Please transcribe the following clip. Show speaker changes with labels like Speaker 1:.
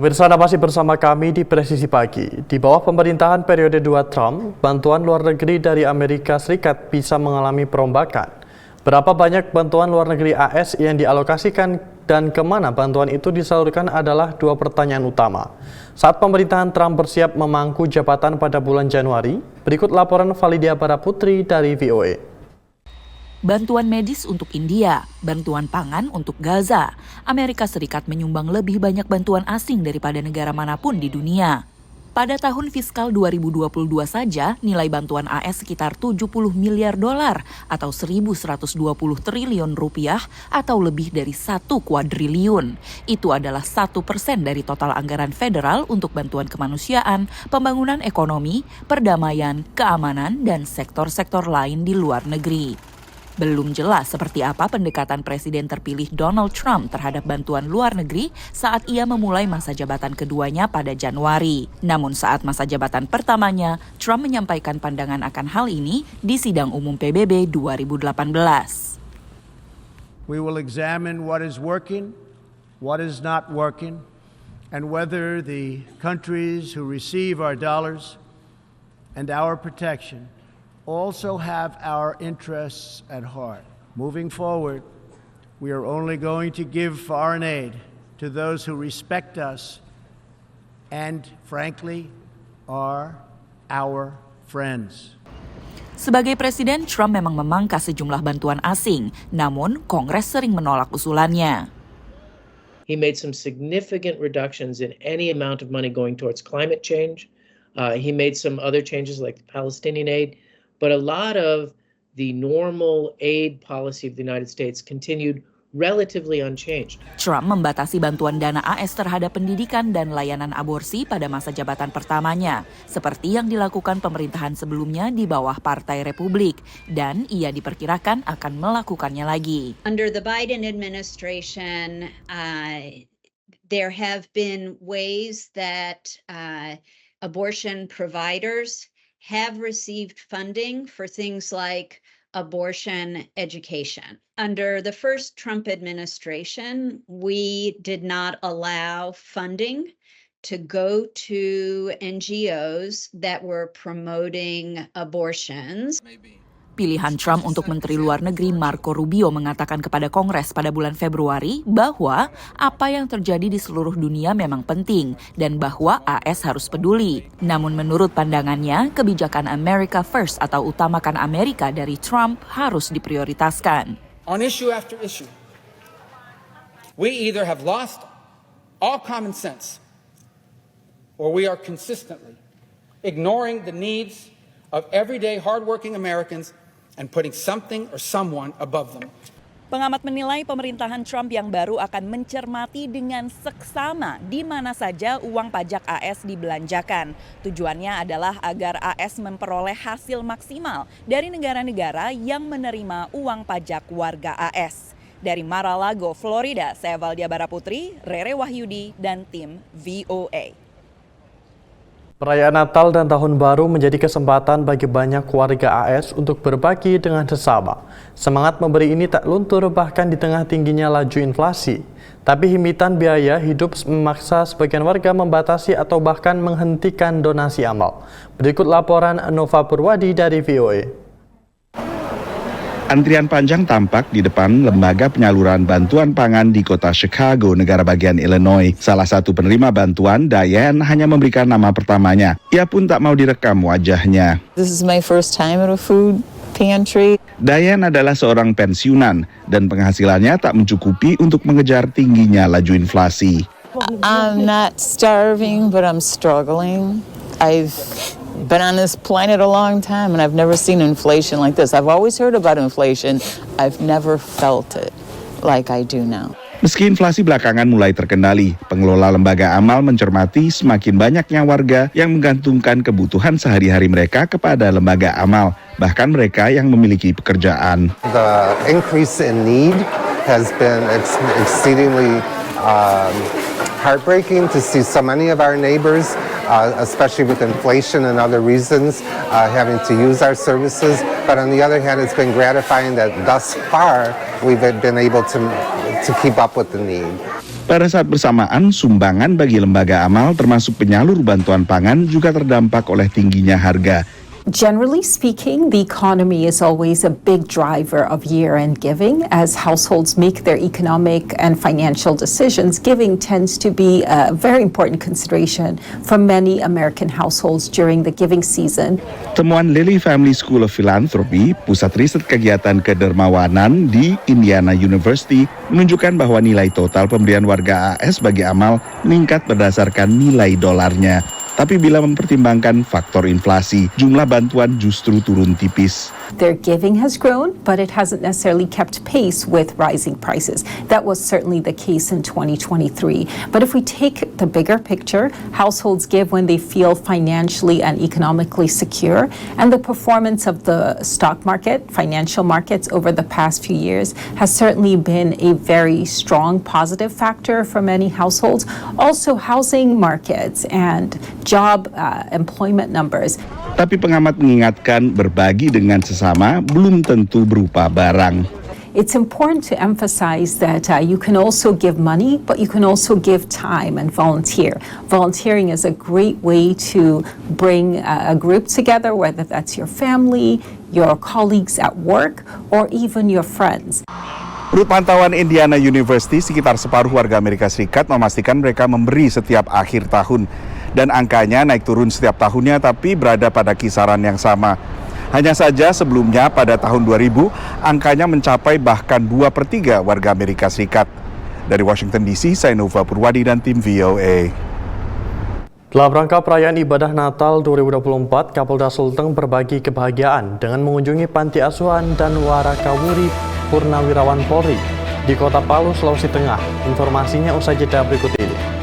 Speaker 1: Pemirsa, Anda masih bersama kami di Presisi Pagi. Di bawah pemerintahan periode 2 Trump, bantuan luar negeri dari Amerika Serikat bisa mengalami perombakan. Berapa banyak bantuan luar negeri AS yang dialokasikan dan kemana bantuan itu disalurkan adalah dua pertanyaan utama. Saat pemerintahan Trump bersiap memangku jabatan pada bulan Januari, berikut laporan Validia Baraputri dari VOA.
Speaker 2: Bantuan medis untuk India, bantuan pangan untuk Gaza. Amerika Serikat menyumbang lebih banyak bantuan asing daripada negara manapun di dunia. Pada tahun fiskal 2022 saja, nilai bantuan AS sekitar 70 miliar dolar atau 1.120 triliun rupiah atau lebih dari 1 kuadriliun. Itu adalah 1% dari total anggaran federal untuk bantuan kemanusiaan, pembangunan ekonomi, perdamaian, keamanan, dan sektor-sektor lain di luar negeri. Belum jelas seperti apa pendekatan Presiden terpilih Donald Trump terhadap bantuan luar negeri saat ia memulai masa jabatan keduanya pada Januari. Namun saat masa jabatan pertamanya, Trump menyampaikan pandangan akan hal ini di sidang umum PBB 2018.
Speaker 3: We will examine what is working, what is not working, and whether the countries who receive our dollars and our protection also have our interests at heart. Moving forward, we are only going to give foreign aid to those who respect us and, frankly, are our friends.
Speaker 2: Sebagai presiden, Trump memang memangkas sejumlah bantuan asing, namun Kongres sering menolak usulannya.
Speaker 4: He made some significant reductions in any amount of money going towards climate change. He made some other changes like the Palestinian aid. But a lot of the normal aid policy of the United States continued relatively unchanged.
Speaker 2: Trump membatasi bantuan dana AS terhadap pendidikan dan layanan aborsi pada masa jabatan pertamanya, seperti yang dilakukan pemerintahan sebelumnya di bawah Partai Republik, dan ia diperkirakan akan melakukannya lagi.
Speaker 5: Under the Biden administration, there have been ways that abortion providers have received funding for things like abortion education. Under the first Trump administration, we did not allow funding to go to NGOs that were promoting abortions.
Speaker 2: Pilihan Trump untuk Menteri Luar Negeri Marco Rubio mengatakan kepada Kongres pada bulan Februari bahwa apa yang terjadi di seluruh dunia memang penting dan bahwa AS harus peduli. Namun menurut pandangannya, kebijakan America First atau utamakan Amerika dari Trump harus diprioritaskan.
Speaker 6: On issue after issue, we either have lost all common sense or we are consistently ignoring the needs of everyday hardworking Americans and putting something or someone above them.
Speaker 2: Pengamat menilai pemerintahan Trump yang baru akan mencermati dengan seksama di mana saja uang pajak AS dibelanjakan. Tujuannya adalah agar AS memperoleh hasil maksimal dari negara-negara yang menerima uang pajak warga AS. Dari Mar-a-Lago, Florida, saya Valdia Baraputri, Rere Wahyudi, dan tim VOA.
Speaker 1: Perayaan Natal dan Tahun Baru menjadi kesempatan bagi banyak warga AS untuk berbagi dengan sesama. Semangat memberi ini tak luntur bahkan di tengah tingginya laju inflasi. Tapi himpitan biaya hidup memaksa sebagian warga membatasi atau bahkan menghentikan donasi amal. Berikut laporan Nova Purwadi dari VOA.
Speaker 7: Antrian panjang tampak di depan lembaga penyaluran bantuan pangan di kota Chicago, negara bagian Illinois. Salah satu penerima bantuan, Diane, hanya memberikan nama pertamanya. Ia pun tak mau direkam wajahnya.
Speaker 8: This is my first time at a food pantry.
Speaker 7: Diane adalah seorang pensiunan dan penghasilannya tak mencukupi untuk mengejar tingginya laju inflasi.
Speaker 8: I'm not starving, but I'm struggling. I've been on this planet a long time and I've never seen inflation like this. I've always heard about inflation. I've never felt it like I do now.
Speaker 7: Meski inflasi belakangan mulai terkendali, pengelola lembaga amal mencermati semakin banyaknya warga yang menggantungkan kebutuhan sehari-hari mereka kepada lembaga amal, bahkan mereka yang memiliki pekerjaan.
Speaker 9: The increase in need has been exceedingly heartbreaking to see so many of our neighbors especially with inflation and other reasons, having to use our services. But on the other hand, it's been gratifying that thus far we've been able to keep up with the need.
Speaker 7: Pada saat bersamaan, sumbangan bagi lembaga amal termasuk penyalur bantuan pangan juga terdampak oleh tingginya harga.
Speaker 10: Generally speaking, the economy is always a big driver of year-end giving. As households make their economic and financial decisions, giving tends to be a very important consideration for many American households during the giving season.
Speaker 7: Temuan Lilly Family School of Philanthropy, pusat riset kegiatan kedermawanan di Indiana University, menunjukkan bahwa nilai total pemberian warga AS bagi amal meningkat berdasarkan nilai dolarnya. Tapi bila mempertimbangkan faktor inflasi, jumlah bantuan justru turun tipis.
Speaker 10: Their giving has grown, but it hasn't necessarily kept pace with rising prices. That was certainly the case in 2023. But if we take the bigger picture, households give when they feel financially and economically secure, and the performance of the stock market, financial markets over the past few years has certainly been a very strong positive factor for many households. Also, housing markets and job employment numbers.
Speaker 7: Tapi pengamat mengingatkan berbagi dengan sesama belum tentu berupa barang.
Speaker 10: It's important to emphasize that you can also give money, but you can also give time and volunteer. Volunteering is a great way to bring a group together, whether that's your family, your colleagues at work, or even your friends.
Speaker 7: Menurut pantauan Indiana University, sekitar separuh warga Amerika Serikat memastikan mereka memberi setiap akhir tahun. Dan angkanya naik turun setiap tahunnya tapi berada pada kisaran yang sama. Hanya saja sebelumnya pada tahun 2000, angkanya mencapai bahkan 2/3 warga Amerika Serikat. Dari Washington DC, saya Nova Purwadi dan tim VOA.
Speaker 1: Dalam rangka perayaan ibadah Natal 2024, Kapolda Sulteng berbagi kebahagiaan dengan mengunjungi panti asuhan dan warakawuri Purnawirawan Polri di Kota Palu, Sulawesi Tengah. Informasinya usai jeda berikut ini.